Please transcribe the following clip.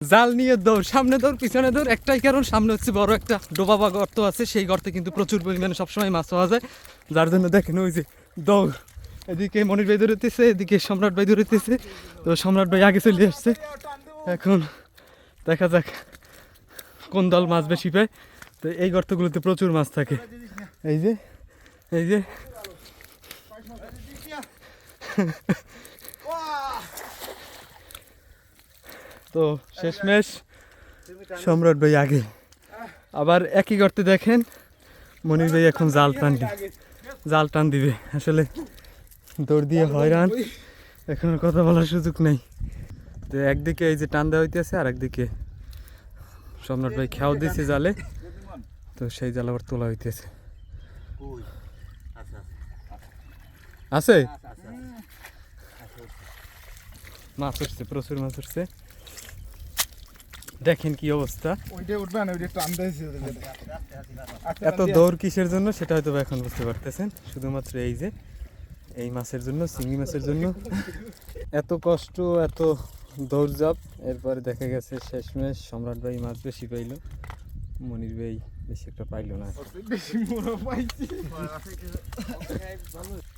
জাল নিয়ে দৌড়, সামনে দৌড় পিছনে দৌড়, একটাই কারণ সামনে হচ্ছে বড় একটা ডোবা বা গর্ত আছে, সেই গর্তে কিন্তু প্রচুর পরিমাণে সবসময় মাছ পাওয়া যায়, যার জন্য দেখেন ওই যে দৌড়। এদিকে মনির ভাই দৌড়াইতেছে, এদিকে সম্রাট ভাই দৌড়াইতেছে। তো সম্রাট ভাই আগে চলে আসছে, এখন দেখা যাক কোন দল মাছ বেশি পায়। তো এই গর্তগুলোতে প্রচুর মাছ থাকে, এই যে এই যে তো শেষমেশ সম্রাট ভাই আগে। আবার একই গর্তে দেখেন মনির ভাই এখন জাল টান দিবে। আসলে দৌড় দিয়ে হয়রান, এখন আর কথা বলার সুযোগ নেই। তো একদিকে এই যে টান দেওয়া হইতেছে, আর একদিকে সম্রাট ভাই খেয়াও দিয়েছে জালে, তো সেই জাল আবার তোলা হইতেছে। আছে মাছ উঠছে, প্রচুর মাছ উঠছে, দেখেন কি অবস্থা। এত দৌড় কিসের জন্য সেটা হয়তো এখন বুঝতে পারতেছেন, শুধুমাত্র এই যে এই মাছের জন্য, চিংড়ি মাছের জন্য এত কষ্ট, এত দৌড়ঝাঁপ। এরপরে দেখা গেছে শেষমেশ সম্রাট ভাই মাছ বেশি পাইলো, মনির ভাই বেশি একটা পাইলো না।